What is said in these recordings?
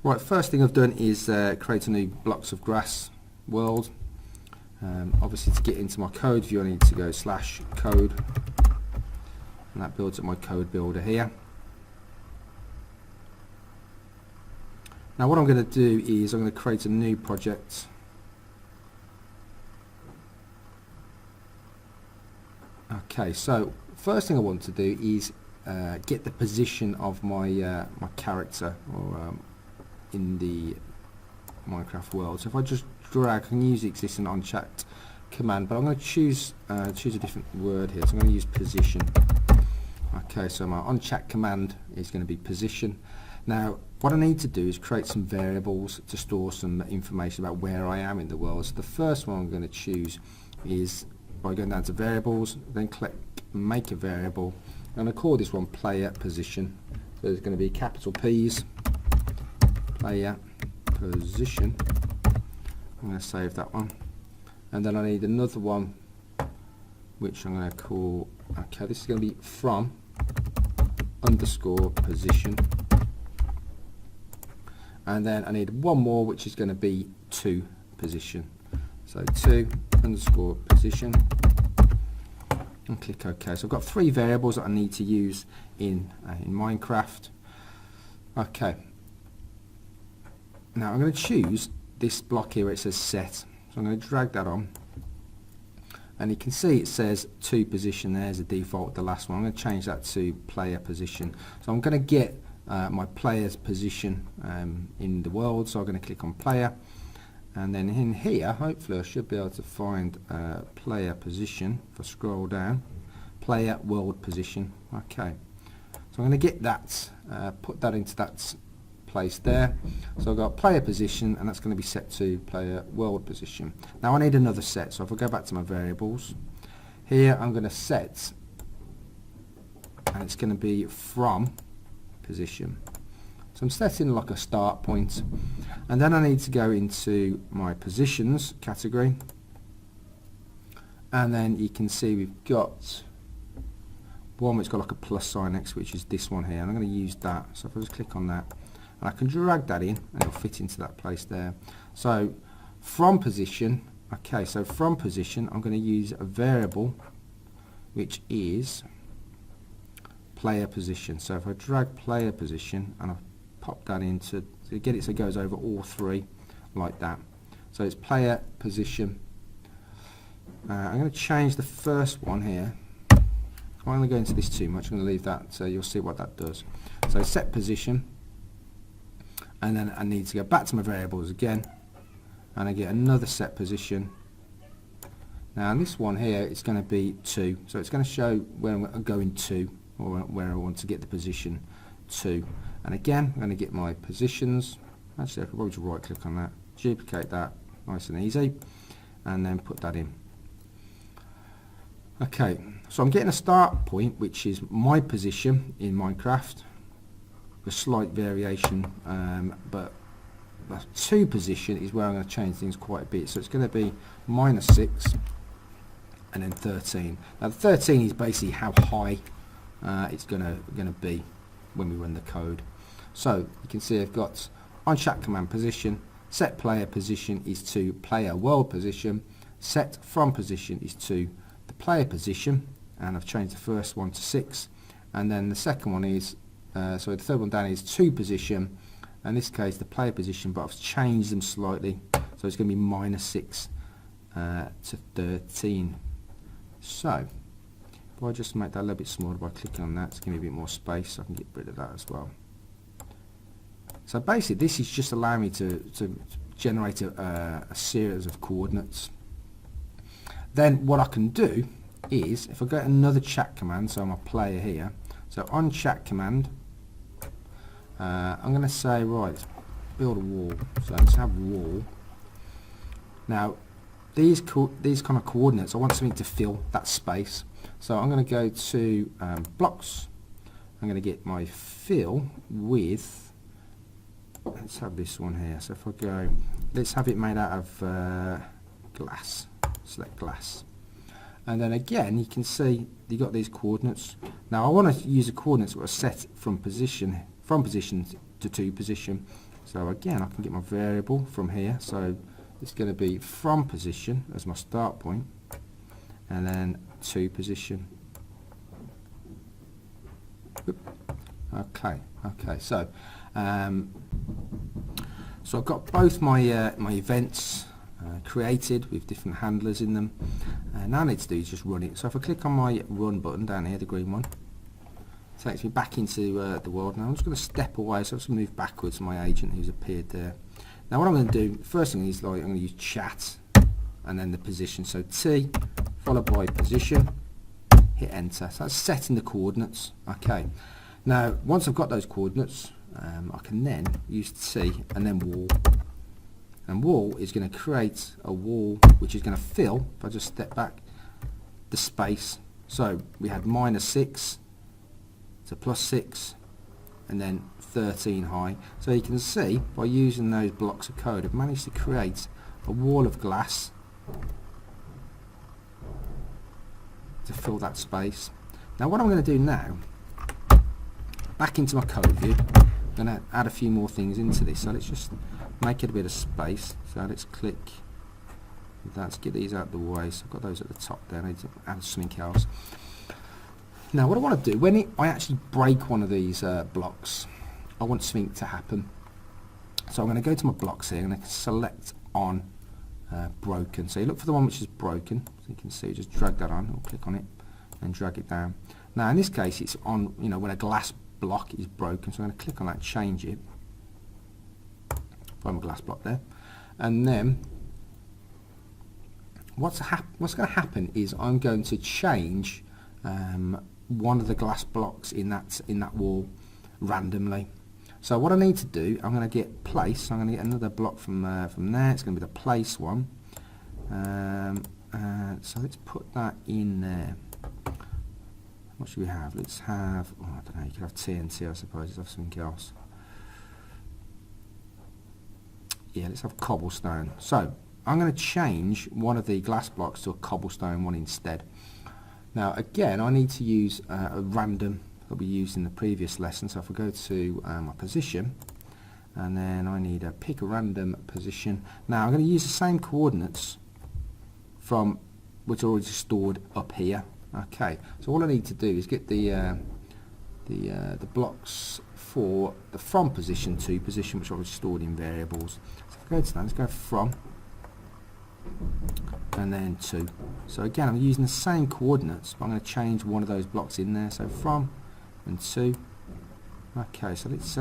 Right, first thing I've done is create a new blocks of grass world. Obviously to get into my code view I need to go /code, and that builds up my code builder here. Now what I'm going to do is I'm going to create a new project. Okay, so first thing I want to do is get the position of my my character or in the Minecraft world. So if I just drag, I can use the existing onChat command, but I'm going to choose a different word here. So I'm going to use position. Okay, so my onChat command is going to be position. Now what I need to do is create some variables to store some information about where I am in the world. So the first one I'm going to choose is by going down to variables, then click make a variable. I'm going to call this one player position. So there's going to be capital P's, player position. I'm going to save that one, and then I need another one which I'm going to call, okay, this is going to be from underscore position, and then I need one more which is going to be to position. So to underscore position, and click OK. So I've got 3 variables that I need to use in Minecraft. Okay. Now I'm going to choose this block here where it says set. So I'm going to drag that on, and you can see it says to position. There's a default, the last one. I'm going to change that to player position. So I'm going to get my player's position in the world. So I'm going to click on player, and then in here hopefully I should be able to find player position. If I scroll down, player world position. Okay, so I'm going to get that, put that into that place there. So I've got player position, and that's going to be set to player world position. Now I need another set, so if I go back to my variables here, I'm going to set, and it's going to be from position. So I'm setting like a start point, and then I need to go into my positions category, and then you can see we've got one which got like a plus sign next, which is this one here, and I'm going to use that. So if I just click on that, and I can drag that in, and it'll fit into that place there. So from position, okay, so from position I'm going to use a variable which is player position. So if I drag player position and I pop that into to get it so it goes over all 3 like that. So it's player position. I'm going to change the first one here. I'm not going to go into this too much. I'm going to leave that so you'll see what that does. So set position, and then I need to go back to my variables again, and I get another set position. Now this one here is going to be to, so it's going to show where I'm going to, or where I want to get the position to. And again I'm going to get my positions. Actually I could probably just right click on that, duplicate that, nice and easy, and then put that in. Okay, so I'm getting a start point which is my position in Minecraft, a slight variation, but the to position is where I'm going to change things quite a bit. So it's going to be -6 and then 13. Now the 13 is basically how high it's going to be when we run the code. So you can see I've got onChat command position, set player position is to player world position, set from position is to the player position, and I've changed the first one to 6, and then the second one is so the third one down is to position, in this case the player position, but I've changed them slightly, so it's going to be -6 to 13. So if I just make that a little bit smaller by clicking on that to give me a bit more space, so I can get rid of that as well. So basically this is just allowing me to generate a series of coordinates. Then what I can do is, if I get another chat command, so I'm a player here, so on chat command, I'm going to say, right, build a wall. So let's have wall. Now these kind of coordinates, I want something to fill that space. So I'm going to go to blocks. I'm going to get my fill with, let's have this one here. So if I go, let's have it made out of glass. Select glass. And then again, you can see you got these coordinates. Now I want to use the coordinates that are set from position to to position, So again, I can get my variable from here. So it's going to be from position as my start point, and then to position. Okay. So so I've got both my my events created with different handlers in them. Now I need to do is just run it. So if I click on my run button down here, the green one, it takes me back into the world. Now I'm just going to step away, so I'm just going to move backwards to my agent who's appeared there. Now what I'm going to do, first thing is I'm going to use chat and then the position. So T followed by position, hit enter. So that's setting the coordinates. Okay. Now once I've got those coordinates, I can then use T and then wall. And wall is going to create a wall which is going to fill, if I just step back, the space. So we had -6 to +6 and then 13 high. So you can see by using those blocks of code I've managed to create a wall of glass to fill that space. Now what I'm going to do now, back into my code view, I'm going to add a few more things into this. So let's just make it a bit of space. So let's click that, let's get these out of the way. So I've got those at the top there. I need to add something else. Now what I want to do, when I actually break one of these blocks, I want something to happen. So I'm going to go to my blocks here and I can select on broken. So you look for the one which is broken. So you can see, just drag that on, or click on it and drag it down. Now in this case it's on, when a glass block is broken. So I'm going to click on that and change it. Find my glass block there. And then what's going to happen is I'm going to change one of the glass blocks in that wall randomly. So what I need to do, I'm going to get place. So I'm going to get another block from there. It's going to be the place one. So let's put that in there. What should we have? Let's have, I don't know, you could have TNT, I suppose. Let's have something else. Yeah, let's have cobblestone. So I'm going to change one of the glass blocks to a cobblestone one instead. Now again, I need to use a random that we used in the previous lesson. So if I go to my position, and then I need to pick a random position. Now I'm going to use the same coordinates from which are already stored up here. Okay, so all I need to do is get the blocks for the from position to position, which are already stored in variables. So if I go to that, let's go from and then to. So again, I'm using the same coordinates, but I'm going to change one of those blocks in there. So from and to. Okay, so let's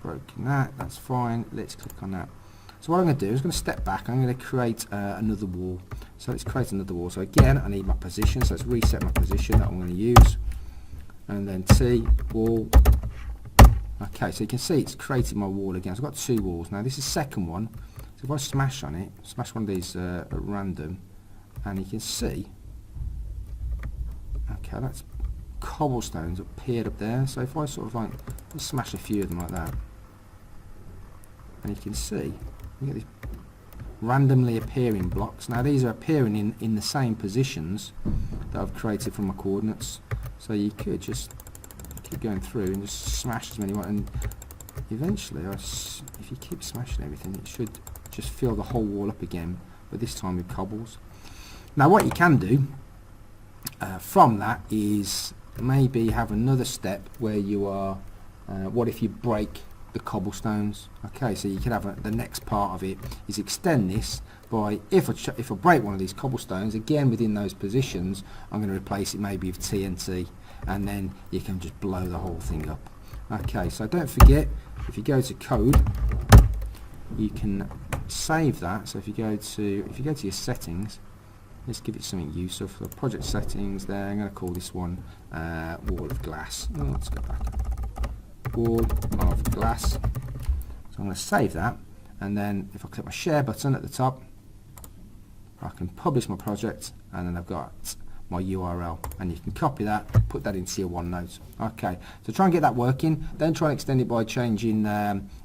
broken that. That's fine. Let's click on that. So what I'm going to do is I'm going to step back. I'm going to create another wall. So let's create another wall. So again, I need my position. So let's reset my position that I'm going to use, and then T wall. Okay, so you can see it's created my wall again. So I've got two walls now. This is the second one. So if I smash on it, smash one of these at random, and you can see, okay, that's cobblestones appeared up there. So if I sort of like just smash a few of them like that, and you can see you get these randomly appearing blocks. Now these are appearing in the same positions that I've created from my coordinates. So you could just keep going through and just smash as many ones, and eventually, if you keep smashing everything, it should just fill the whole wall up again, but this time with cobbles. Now what you can do from that is maybe have another step where you are, what if you break the cobblestones? Okay, so you could have the next part of it is extend this by, if I break one of these cobblestones, again within those positions, I'm going to replace it maybe with TNT, and then you can just blow the whole thing up. Okay, so don't forget, if you go to code, you can save that. So if you go to your settings, let's give it something useful. For the project settings there, I'm going to call this one wall of glass. Oh, let's go back. Wall of glass. So I'm going to save that, and then if I click my share button at the top, I can publish my project, and then I've got my URL, and you can copy that, put that into your OneNote. Okay, so try and get that working, then try and extend it by changing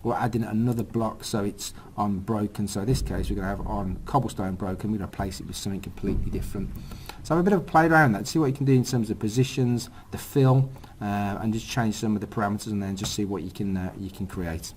or adding another block so it's on broken. So in this case we're going to have on cobblestone broken, we're going to replace it with something completely different. So have a bit of a play around that, see what you can do in terms of positions, the fill, and just change some of the parameters, and then just see what you can create.